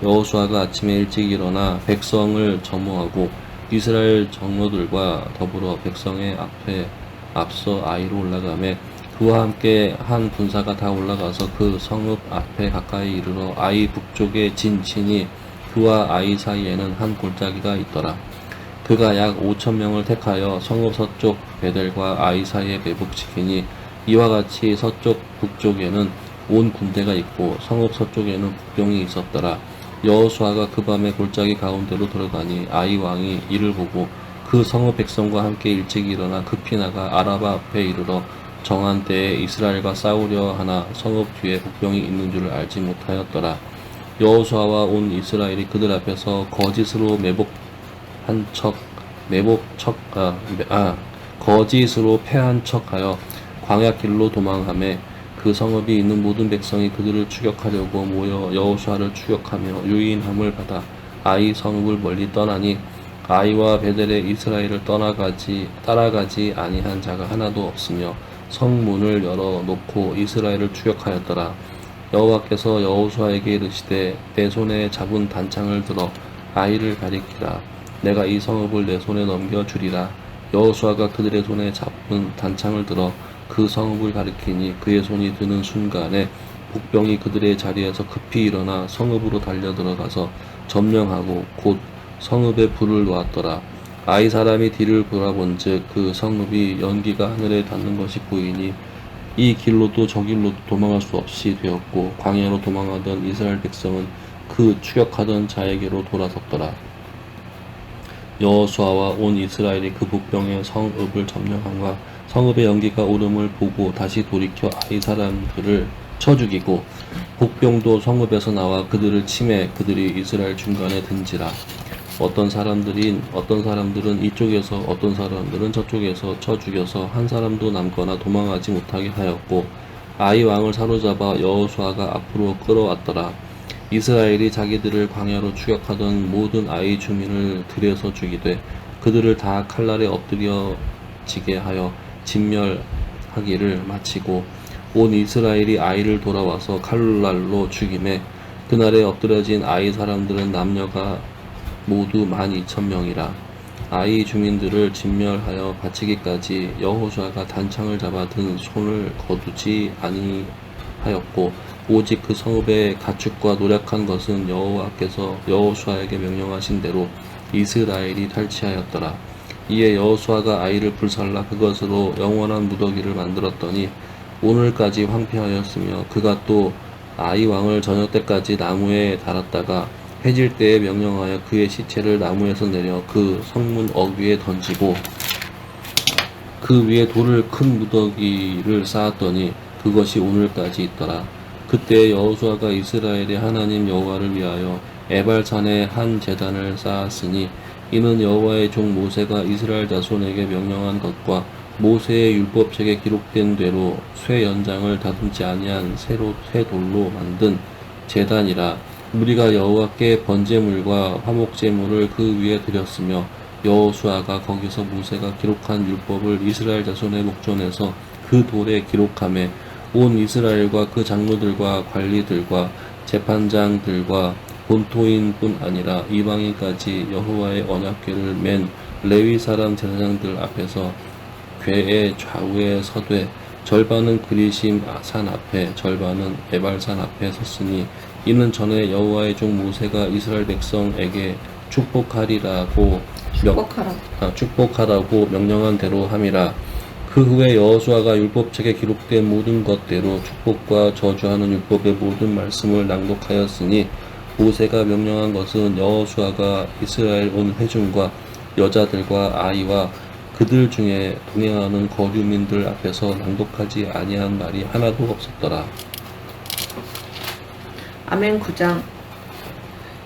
여호수아가 아침에 일찍 일어나 백성을 점호하고 이스라엘 장로들과 더불어 백성의 앞에 앞서 아이로 올라가매 그와 함께 한 군사가 다 올라가서 그 성읍 앞에 가까이 이르러 아이 북쪽에 진친이 그와 아이 사이에는 한 골짜기가 있더라. 그가 약 5,000명을 택하여 성읍 서쪽 베델과 아이 사이에 매복시키니 이와 같이 서쪽 북쪽에는 온 군대가 있고 성읍 서쪽에는 북병이 있었더라. 여호수아가 그 밤에 골짜기 가운데로 들어가니 아이 왕이 이를 보고 그 성읍 백성과 함께 일찍 일어나 급히 나가 아라바 앞에 이르러 정한 때에 이스라엘과 싸우려 하나 성읍 뒤에 북병이 있는 줄을 알지 못하였더라. 여호수아와 온 이스라엘이 그들 앞에서 거짓으로 거짓으로 패한 척하여 광야길로 도망하매 그 성읍이 있는 모든 백성이 그들을 추격하려고 모여 여호수아를 추격하며 유인함을 받아 아이 성읍을 멀리 떠나니 아이와 베델에 이스라엘을 따라가지 아니한 자가 하나도 없으며 성문을 열어 놓고 이스라엘을 추격하였더라. 여호와께서 여호수아에게 이르시되 내 손에 잡은 단창을 들어 아이를 가리키라. 내가 이 성읍을 내 손에 넘겨 주리라. 여호수아가 그들의 손에 잡은 단창을 들어 그 성읍을 가리키니 그의 손이 드는 순간에 북병이 그들의 자리에서 급히 일어나 성읍으로 달려 들어가서 점령하고 곧 성읍에 불을 놓았더라. 아이 사람이 뒤를 돌아본즉 그 성읍이 연기가 하늘에 닿는 것이 보이니 이 길로도 저 길로도 도망할 수 없이 되었고 광야로 도망하던 이스라엘 백성은 그 추격하던 자에게로 돌아섰더라. 여호수아와 온 이스라엘이 그 북병의 성읍을 점령함과 성읍의 연기가 오름을 보고 다시 돌이켜 아이 사람들을 쳐 죽이고 북병도 성읍에서 나와 그들을 치매 그들이 이스라엘 중간에 든지라. 어떤 사람들은 이쪽에서 어떤 사람들은 저쪽에서 쳐 죽여서 한 사람도 남거나 도망하지 못하게 하였고 아이 왕을 사로잡아 여호수아가 앞으로 끌어왔더라. 이스라엘이 자기들을 광야로 추격하던 모든 아이 주민을 들여서 죽이되 그들을 다 칼날에 엎드려지게 하여 진멸하기를 마치고 온 이스라엘이 아이를 돌아와서 칼날로 죽이매 그날에 엎드려진 아이 사람들은 남녀가 모두 12,000명이라. 아이 주민들을 진멸하여 바치기까지 여호수아가 단창을 잡아 든 손을 거두지 아니하였고 오직 그 성읍의 가축과 노력한 것은 여호와께서 여호수아에게 명령하신 대로 이스라엘이 탈취하였더라. 이에 여호수아가 아이를 불살라 그것으로 영원한 무더기를 만들었더니 오늘까지 황폐하였으며 그가 또 아이 왕을 저녁 때까지 나무에 달았다가 해질 때에 명령하여 그의 시체를 나무에서 내려 그 성문 어귀에 던지고 그 위에 돌을 큰 무더기를 쌓았더니 그것이 오늘까지 있더라. 그때 여호수아가 이스라엘의 하나님 여호와를 위하여 에발산에 한 제단을 쌓았으니 이는 여호와의 종 모세가 이스라엘 자손에게 명령한 것과 모세의 율법책에 기록된 대로 쇠 연장을 다듬지 아니한 새 돌로 만든 제단이라. 우리가 여호와께 번제물과 화목제물을 그 위에 드렸으며 여호수아가 거기서 모세가 기록한 율법을 이스라엘 자손의 목전에서 그 돌에 기록하매 온 이스라엘과 그 장로들과 관리들과 재판장들과 본토인뿐 아니라 이방인까지 여호와의 언약궤를 맨 레위 사람 제사장들 앞에서 궤의 좌우에 서되 절반은 그리심 산 앞에 절반은 에발산 앞에 섰으니 이는 전에 여호와의 종 모세가 이스라엘 백성에게 축복하리라고 축복하라고 명령한 대로 함이라. 그 후에 여호수아가 율법책에 기록된 모든 것대로 축복과 저주하는 율법의 모든 말씀을 낭독하였으니 모세가 명령한 것은 여호수아가 이스라엘 온 회중과 여자들과 아이와 그들 중에 동행하는 거류민들 앞에서 낭독하지 아니한 말이 하나도 없었더라. 아멘. 9장.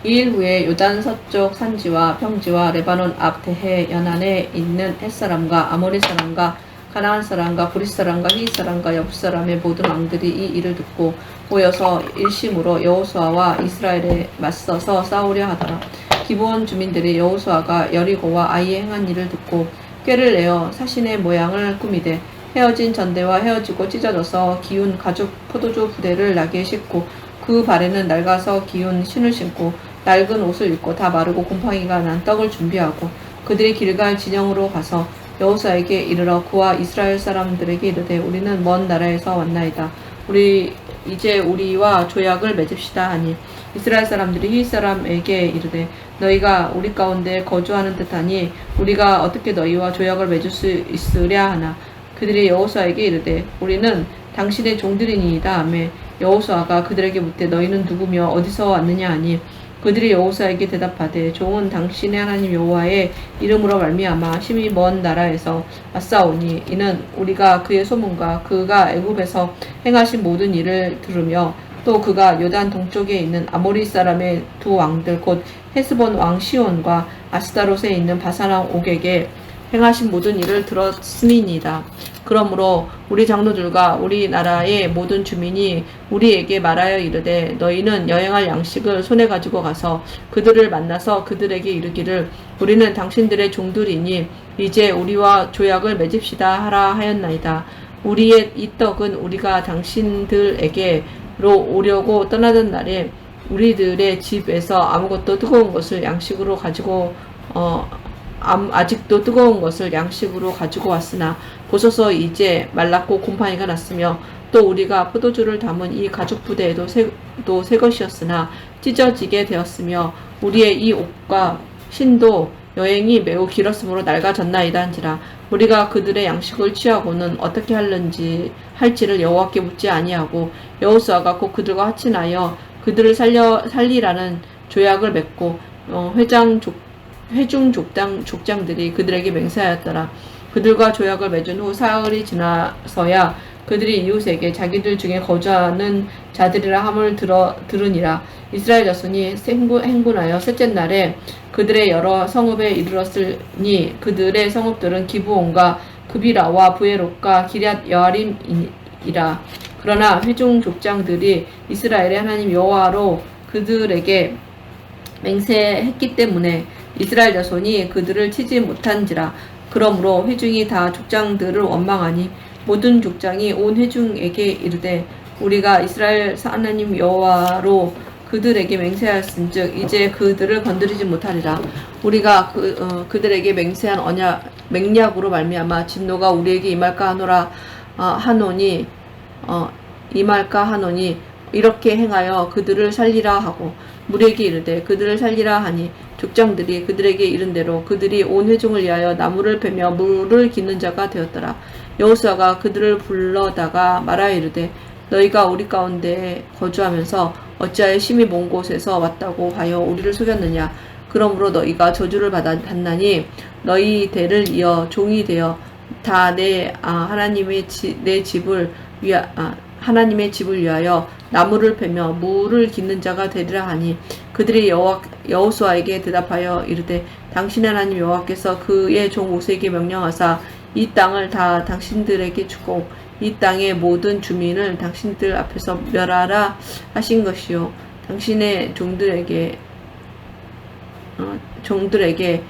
2일 후에 요단 서쪽 산지와 평지와 레바논 앞 대해 연안에 있는 햇사람과 아모리 사람과 가나안 사람과 브릿 사람과 히윗 사람과 여부 사람의 모든 왕들이 이 일을 듣고 모여서 일심으로 여호수아와 이스라엘에 맞서서 싸우려 하더라. 기브온 주민들이 여호수아가 여리고와 아이의 행한 일을 듣고 꾀를 내어 사신의 모양을 꾸미되 헤어진 전대와 헤어지고 찢어져서 기운 가죽 포도주 부대를 나귀에 싣고 그 발에는 낡아서 기운 신을 신고 낡은 옷을 입고 다 마르고 곰팡이가 난 떡을 준비하고 그들이 길갈 진영으로 가서 여호수아에게 이르러 그와 이스라엘 사람들에게 이르되 우리는 먼 나라에서 왔나이다. 이제 우리와 조약을 맺읍시다 하니 이스라엘 사람들이 히윗 사람에게 이르되 너희가 우리 가운데 거주하는 듯하니 우리가 어떻게 너희와 조약을 맺을 수 있으랴 하나 그들이 여호수아에게 이르되 우리는 당신의 종들이니이다 하매 여호수아가 그들에게 묻되 너희는 누구며 어디서 왔느냐 하니 그들이 여호수아에게 대답하되 종은 당신의 하나님 여호와의 이름으로 말미암아 심히 먼 나라에서 왔사오니 이는 우리가 그의 소문과 그가 애굽에서 행하신 모든 일을 들으며 또 그가 요단 동쪽에 있는 아모리 사람의 두 왕들 곧 헤스본 왕 시온과 아스타롯에 있는 바산 왕 옥에게 행하신 모든 일을 들었음이니이다. 그러므로 우리 장로들과 우리 나라의 모든 주민이 우리에게 말하여 이르되 너희는 여행할 양식을 손에 가지고 가서 그들을 만나서 그들에게 이르기를 우리는 당신들의 종들이니 이제 우리와 조약을 맺읍시다 하라 하였나이다. 우리의 이 떡은 우리가 당신들에게로 오려고 떠나던 날에 우리들의 집에서 아무것도 뜨거운 것을 양식으로 가지고 아직도 뜨거운 것을 양식으로 가지고 왔으나 보소서 이제 말랐고 곰팡이가 났으며 또 우리가 포도주를 담은 이 가죽 부대에도 새 것이었으나 찢어지게 되었으며 우리의 이 옷과 신도 여행이 매우 길었으므로 낡아졌나이다 한지라. 우리가 그들의 양식을 취하고는 어떻게 할지를 여호와께 묻지 아니하고 여호수아가 곧 그들과 합친하여 그들을 살리라는 조약을 맺고 회중 족장들이 그들에게 맹세하였더라. 그들과 조약을 맺은 후 사흘이 지나서야 그들이 이웃에게 자기들 중에 거주하는 자들이라 함을 들으니라. 이스라엘 자손이 행군하여 셋째 날에 그들의 여러 성읍에 이르렀으니 그들의 성읍들은 기브온과 그비라와 부에롯과 기럇 여아림이라. 그러나 회중 족장들이 이스라엘의 하나님 여호와로 그들에게 맹세했기 때문에 이스라엘 자손이 그들을 치지 못한지라. 그러므로 회중이 다 족장들을 원망하니 모든 족장이 온 회중에게 이르되 우리가 이스라엘 하나님 여호와로 그들에게 맹세하였은즉 이제 그들을 건드리지 못하리라. 우리가 그들에게 맹세한 맹약으로 말미암아 진노가 우리에게 임할까 하노니 이렇게 행하여 그들을 살리라 하고 무리에게 이르되 그들을 살리라 하니 족장들이 그들에게 이른 대로 그들이 온 회중을 위하여 나무를 베며 물을 기는 자가 되었더라. 여호수아가 그들을 불러다가 말하여 이르되 너희가 우리 가운데 거주하면서 어찌하여 심히 먼 곳에서 왔다고 하여 우리를 속였느냐. 그러므로 너희가 저주를 받나니 너희 대를 이어 종이 되어 다 하나님의 집을 위하여 나무를 베며 물을 깃는 자가 되리라 하니 그들이 여호수아에게 대답하여 이르되 당신의 하나님 여호와께서 그의 종 모세에게 명령하사 이 땅을 다 당신들에게 주고 이 땅의 모든 주민을 당신들 앞에서 멸하라 하신 것이요 당신의 종들에게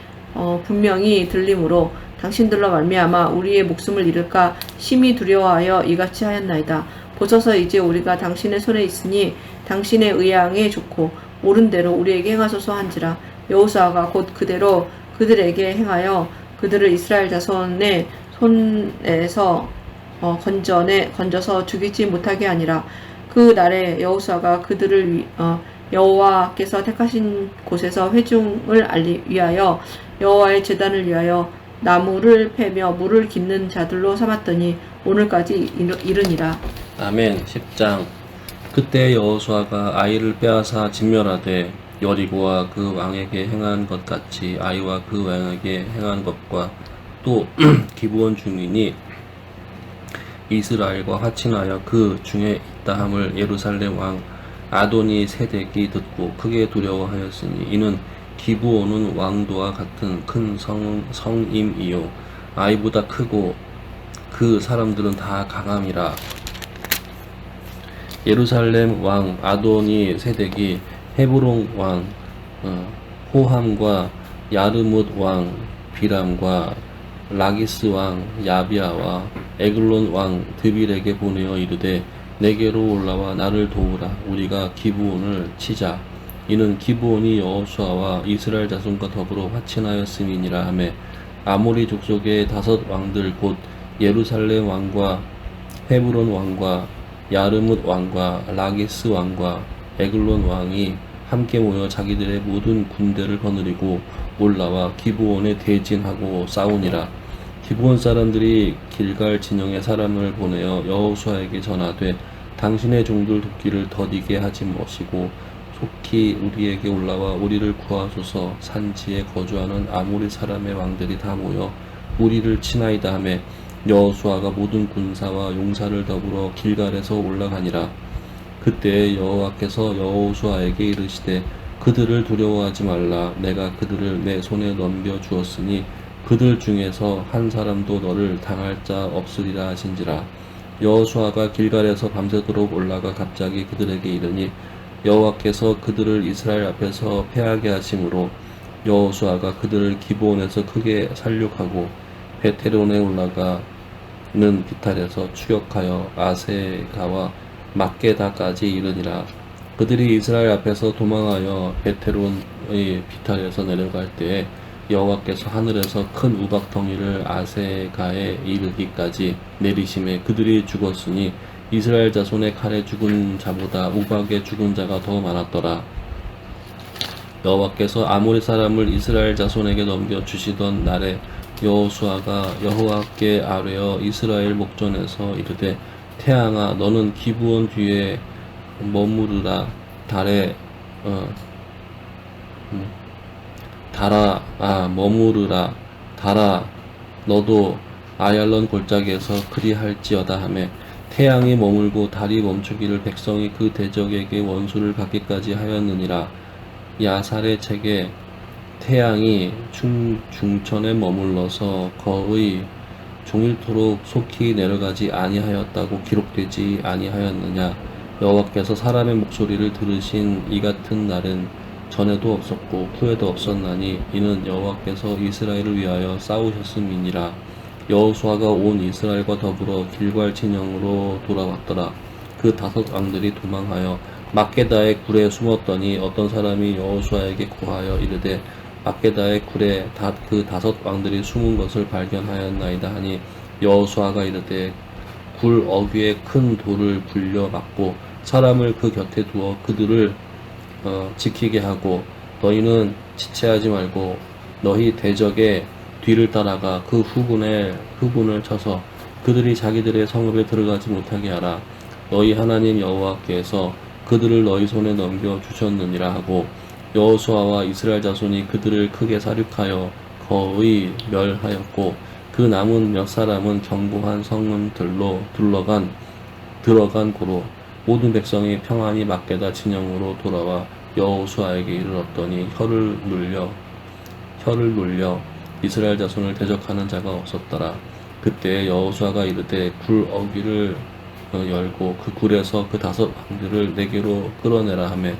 분명히 들림으로 당신들로 말미암아 우리의 목숨을 잃을까 심히 두려워하여 이같이 하였나이다. 보소서 이제 우리가 당신의 손에 있으니 당신의 의향에 좋고 옳은 대로 우리에게 행하소서 한지라. 여호수아가 곧 그대로 그들에게 행하여 그들을 이스라엘 자손의 손에서 건져서 죽이지 못하게 하니라. 그 날에 여호수아가 그들을 여호와께서 택하신 곳에서 회중을 위하여 여호와의 제단을 위하여 나무를 패며 물을 깃는 자들로 삼았더니 오늘까지 이르니라. 아멘. 10장. 그때 여호수아가 아이를 빼앗아 진멸하되 여리고와 그 왕에게 행한 것 같이 아이와 그 왕에게 행한 것과 또 기브온 중인이 이스라엘과 화친하여 그 중에 있다 함을 예루살렘 왕 아도니 세덱이 듣고 크게 두려워하였으니 이는 기브온은 왕도와 같은 큰 성임이요 아이보다 크고 그 사람들은 다 강함이라. 예루살렘 왕 아도니 세덱이 헤브론 왕 호함과 야르뭇 왕 비람과 라기스 왕 야비아와 에글론 왕 드빌에게 보내어 이르되 내게로 올라와 나를 도우라. 우리가 기브온을 치자. 이는 기브온이 여호수아와 이스라엘 자손과 더불어 화친하였음이니라 하매 아모리 족속의 5 왕들 곧 예루살렘 왕과 헤브론 왕과 야르뭇 왕과 라기스 왕과 에글론 왕이 함께 모여 자기들의 모든 군대를 거느리고 올라와 기브온에 대진하고 싸우니라. 기브온 사람들이 길갈 진영에 사람을 보내어 여호수아에게 전하되 당신의 종들 돕기를 더디게 하지 마시고 속히 우리에게 올라와 우리를 구하소서. 산지에 거주하는 아모리 사람의 왕들이 다 모여 우리를 치나이다 하매 여호수아가 모든 군사와 용사를 더불어 길갈에서 올라가니라. 그때 여호와께서 여호수아에게 이르시되 그들을 두려워하지 말라. 내가 그들을 내 손에 넘겨 주었으니 그들 중에서 한 사람도 너를 당할 자 없으리라 하신지라. 여호수아가 길갈에서 밤새도록 올라가 갑자기 그들에게 이르니 여호와께서 그들을 이스라엘 앞에서 패하게 하심으로 여호수아가 그들을 기브온에서 크게 살육하고 베테론에 올라가는 비탈에서 추격하여 아세가와 막게다까지 이르니라. 그들이 이스라엘 앞에서 도망하여 베테론의 비탈에서 내려갈 때에 여호와께서 하늘에서 큰 우박덩이를 아세가에 이르기까지 내리심에 그들이 죽었으니 이스라엘 자손의 칼에 죽은 자보다 우박에 죽은 자가 더 많았더라. 여호와께서 아모리 사람을 이스라엘 자손에게 넘겨 주시던 날에 여호수아가 여호와께 아뢰어 이스라엘 목전에서 이르되 태양아 너는 기브온 뒤에 머무르라. 머무르라. 달아 너도 아얄론 골짜기에서 그리할지어다 하매 태양이 머물고 달이 멈추기를 백성이 그 대적에게 원수를 받기까지 하였느니라. 야살의 책에 태양이 중천에 머물러서 거의 종일토록 속히 내려가지 아니하였다고 기록되지 아니하였느냐. 여호와께서 사람의 목소리를 들으신 이 같은 날은 전에도 없었고 후에도 없었나니 이는 여호와께서 이스라엘을 위하여 싸우셨음이니라. 여호수아가 온 이스라엘과 더불어 길갈 진영으로 돌아왔더라. 그 5 왕들이 도망하여 막게다의 굴에 숨었더니 어떤 사람이 여호수아에게 고하여 이르되 막게다의 굴에 그 5 왕들이 숨은 것을 발견하였나이다 하니 여호수아가 이르되 굴 어귀에 큰 돌을 불려 막고 사람을 그 곁에 두어 그들을 지키게 하고 너희는 지체하지 말고 너희 대적의 뒤를 따라가 그 후군을 쳐서 그들이 자기들의 성읍에 들어가지 못하게 하라. 너희 하나님 여호와께서 그들을 너희 손에 넘겨 주셨느니라 하고 여호수아와 이스라엘 자손이 그들을 크게 살육하여 거의 멸하였고 그 남은 몇 사람은 견고한 성문들로 들어간 고로 모든 백성이 평안히 막게다 진영으로 돌아와 여호수아에게 이르렀더니 혀를 눌려 이스라엘 자손을 대적하는 자가 없었더라. 그때 여호수아가 이르되 굴 어귀를 열고 그 굴에서 그 5 왕들을 내게로 끌어내라 하며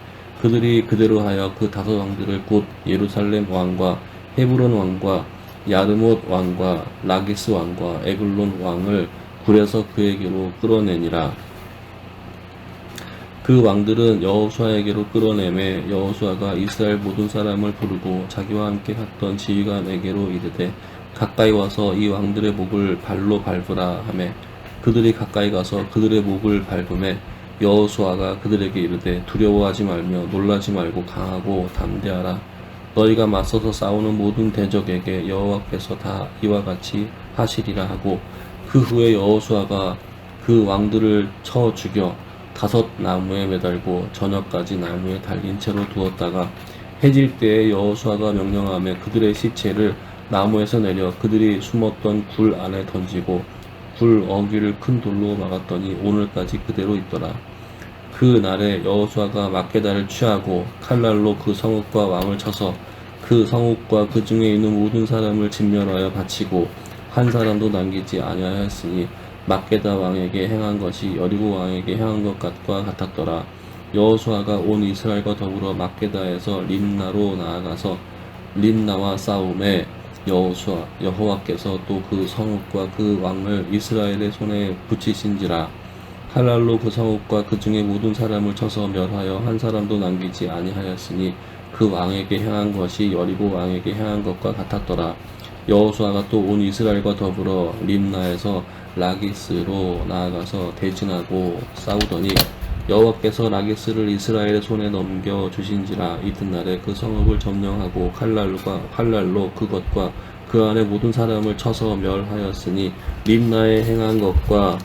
그들이 그대로 하여 그 5 왕들을 곧 예루살렘 왕과 헤브론 왕과 야르못 왕과 라기스 왕과 에글론 왕을 굴에서 그에게로 끌어내니라. 그 왕들은 여호수아에게로 끌어내매 여호수아가 이스라엘 모든 사람을 부르고 자기와 함께 갔던 지휘관에게로 이르되 가까이 와서 이 왕들의 목을 발로 밟으라 하매 그들이 가까이 가서 그들의 목을 밟음에 여호수아가 그들에게 이르되 두려워하지 말며 놀라지 말고 강하고 담대하라. 너희가 맞서서 싸우는 모든 대적에게 여호와께서 다 이와 같이 하시리라 하고 그 후에 여호수아가 그 왕들을 쳐 죽여 5 나무에 매달고 저녁까지 나무에 달린 채로 두었다가 해질 때에 여호수아가 명령하며 그들의 시체를 나무에서 내려 그들이 숨었던 굴 안에 던지고 굴 어귀를 큰 돌로 막았더니 오늘까지 그대로 있더라. 그 날에 여호수아가 막게다를 취하고 칼날로 그 성읍과 왕을 쳐서 그 성읍과 그 중에 있는 모든 사람을 진멸하여 바치고 한 사람도 남기지 아니하였으니 막게다 왕에게 행한 것이 여리고 왕에게 행한 것과 같았더라. 여호수아가 온 이스라엘과 더불어 막게다에서 림나로 나아가서 림나와 싸움에 여호와께서 또 그 성읍과 그 왕을 이스라엘의 손에 붙이신지라. 칼날로 그 성읍과 그 중에 모든 사람을 쳐서 멸하여 한 사람도 남기지 아니하였으니 그 왕에게 행한 것이 여리고 왕에게 행한 것과 같았더라. 여호수아가 또 온 이스라엘과 더불어 림나에서 라기스로 나아가서 대진하고 싸우더니 여호와께서 라기스를 이스라엘의 손에 넘겨 주신지라. 이튿날에 그 성읍을 점령하고 칼날로 그것과 그 안에 모든 사람을 쳐서 멸하였으니 림나에 행한 것과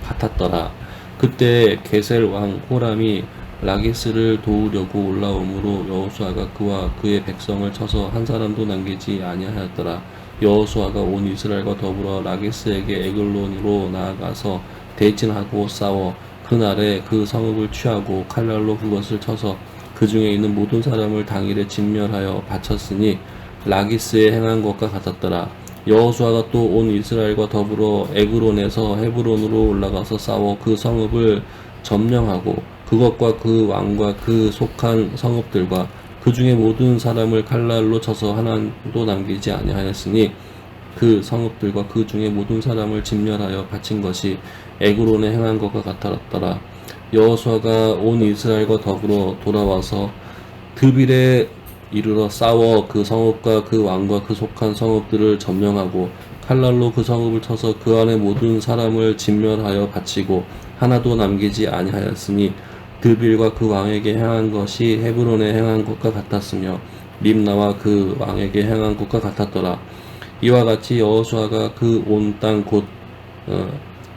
같았더라. 그때 게셀 왕 호람이 라기스를 도우려고 올라오므로 여호수아가 그와 그의 백성을 쳐서 한 사람도 남기지 아니하였더라. 여호수아가 온 이스라엘과 더불어 라기스에게 에글론으로 나아가서 대진하고 싸워 그날에 그 성읍을 취하고 칼날로 그것을 쳐서 그 중에 있는 모든 사람을 당일에 진멸하여 바쳤으니 라기스에 행한 것과 같았더라. 여호수아가 또 온 이스라엘과 더불어 에그론에서 헤브론으로 올라가서 싸워 그 성읍을 점령하고 그것과 그 왕과 그 속한 성읍들과 그 중에 모든 사람을 칼날로 쳐서 하나도 남기지 아니하였으니 그 성읍들과 그 중에 모든 사람을 진멸하여 바친 것이 에그론에 행한 것과 같았더라. 여호수아가 온 이스라엘과 더불어 돌아와서 드빌에 이르러 싸워 그 성읍과 그 왕과 그 속한 성읍들을 점령하고 칼날로 그 성읍을 쳐서 그 안에 모든 사람을 진멸하여 바치고 하나도 남기지 아니하였으니 드빌과 그 왕에게 행한 것이 헤브론에 행한 것과 같았으며 림나와 그 왕에게 행한 것과 같았더라. 이와 같이 여호수아가 그 온 땅 곧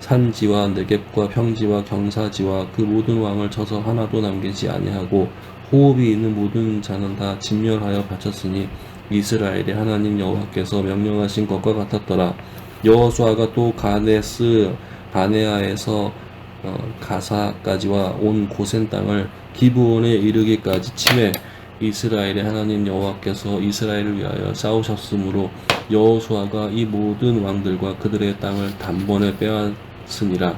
산지와 네겝과 평지와 경사지와 그 모든 왕을 쳐서 하나도 남기지 아니하고 호흡이 있는 모든 자는 다 진멸하여 바쳤으니 이스라엘의 하나님 여호와께서 명령하신 것과 같았더라. 여호수아가 또 가데스 바네아에서 가사까지와 온 고센 땅을 기브온에 이르기까지 치매 이스라엘의 하나님 여호와께서 이스라엘을 위하여 싸우셨으므로 여호수아가 이 모든 왕들과 그들의 땅을 단번에 빼앗으니라.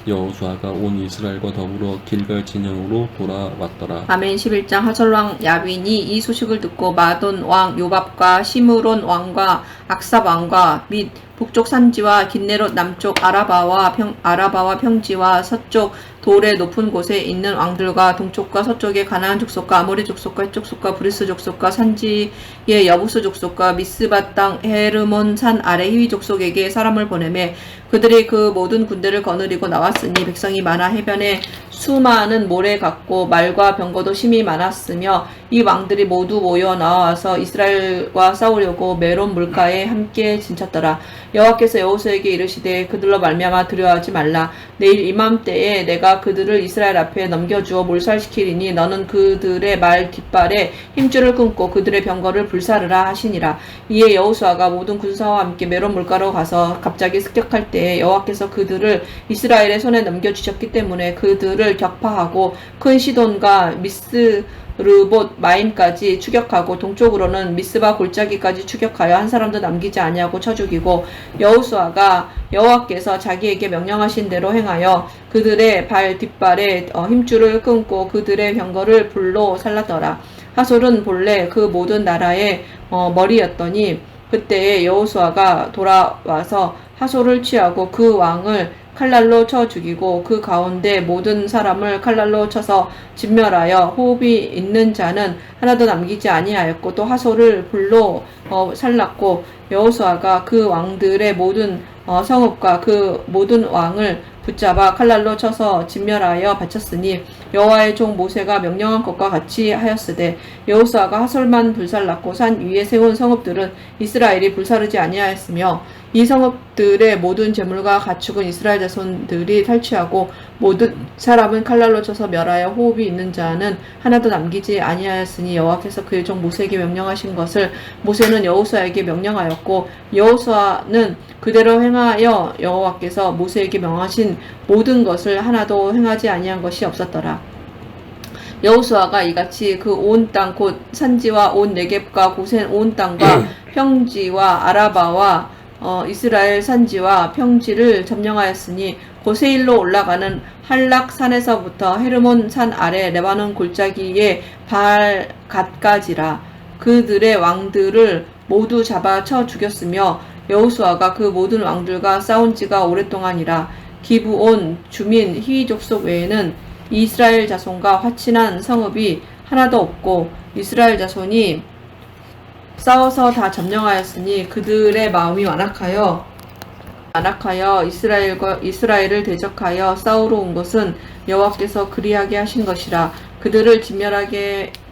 여호수아가 온 이스라엘과 더불어 길갈 진영으로 돌아왔더라. 아멘. 11장. 하솔 왕 야빈이 이 소식을 듣고 마돈 왕 요밥과 시므론 왕과 악삽 왕과 및 북쪽 산지와 긴네롯 남쪽 아라바와 평지와 서쪽 돌의 높은 곳에 있는 왕들과 동쪽과 서쪽의 가나안 족속과 아모리 족속과 헷 족속과 브리스 족속과 산지의 여부스 족속과 미스바 땅 헤르몬 산 아래 히위 족속에게 사람을 보내매 그들이 그 모든 군대를 거느리고 나왔으니 백성이 많아 해변에 수많은 모래 같고 말과 병거도 심히 많았으며 이 왕들이 모두 모여 나와서 이스라엘과 싸우려고 메론 물가에 함께 진쳤더라. 여호와께서 여호수아에게 이르시되 그들로 말미암아 두려워하지 말라. 내일 이맘때에 내가 그들을 이스라엘 앞에 넘겨주어 몰살시키리니 너는 그들의 말 뒷발에 힘줄을 끊고 그들의 병거를 불사르라 하시니라. 이에 여호수아가 모든 군사와 함께 메론 물가로 가서 갑자기 습격할 때에 여호와께서 그들을 이스라엘의 손에 넘겨주셨기 때문에 그들을 격파하고 큰 시돈과 미스르봇 마임까지 추격하고 동쪽으로는 미스바 골짜기까지 추격하여 한 사람도 남기지 아니하고 쳐 죽이고 여호수아가 여호와께서 자기에게 명령하신 대로 행하여 그들의 발 뒷발에 힘줄을 끊고 그들의 병거를 불로 살랐더라. 하솔은 본래 그 모든 나라의 머리였더니 그때에 여호수아가 돌아와서 하솔을 취하고 그 왕을 칼날로 쳐 죽이고 그 가운데 모든 사람을 칼날로 쳐서 진멸하여 호흡이 있는 자는 하나도 남기지 아니하였고 또 하솔을 불로 살랐고 여호수아가 그 왕들의 모든 성읍과 그 모든 왕을 붙잡아 칼날로 쳐서 진멸하여 바쳤으니 여호와의 종 모세가 명령한 것과 같이 하였으되 여호수아가 하솔만 불살랐고 산 위에 세운 성읍들은 이스라엘이 불사르지 아니하였으며 이 성읍들의 모든 재물과 가축은 이스라엘 자손들이 탈취하고 모든 사람은 칼날로 쳐서 멸하여 호흡이 있는 자는 하나도 남기지 아니하였으니 여호와께서 그의 종 모세에게 명령하신 것을 모세는 여호수아에게 명령하였고 여호수아는 그대로 행하여 여호와께서 모세에게 명하신 모든 것을 하나도 행하지 아니한 것이 없었더라. 여호수아가 이같이 그 온 땅 곧 산지와 온 네겝과 고센 온 땅과 평지와 아라바와 이스라엘 산지와 평지를 점령하였으니 고세일로 올라가는 한락산에서부터 헤르몬 산 아래 레바논 골짜기의 발갓까지라. 그들의 왕들을 모두 잡아 쳐 죽였으며 여호수아가 그 모든 왕들과 싸운 지가 오랫동안이라. 기브온 주민 히위 족속 외에는 이스라엘 자손과 화친한 성읍이 하나도 없고 이스라엘 자손이 싸워서 다 점령하였으니 그들의 마음이 완악하여 이스라엘을 대적하여 싸우러 온 것은 여호와께서 그리하게 하신 것이라. 그들을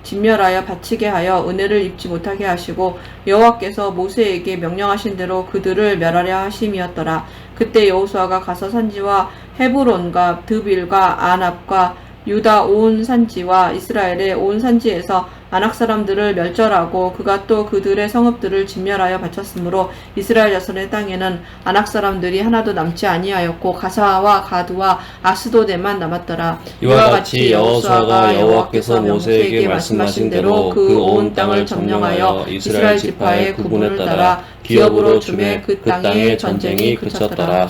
진멸하여 바치게 하여 은혜를 입지 못하게 하시고 여호와께서 모세에게 명령하신 대로 그들을 멸하려 하심이었더라. 그때 여호수아가 가서 산지와 헤브론과 드빌과 아납과 유다 온 산지와 이스라엘의 온 산지에서 아낙 사람들을 멸절하고 그가 또 그들의 성읍들을 진멸하여 바쳤으므로 이스라엘 자손의 땅에는 아낙 사람들이 하나도 남지 아니하였고 가사와 가드와 아스도데만 남았더라. 이와 같이 여호수아가 여호와께서 모세에게 말씀하신 대로 그 온 땅을 점령하여 이스라엘 지파의 구분을 따라 기업으로 주매 그 땅에 전쟁이 그쳤더라.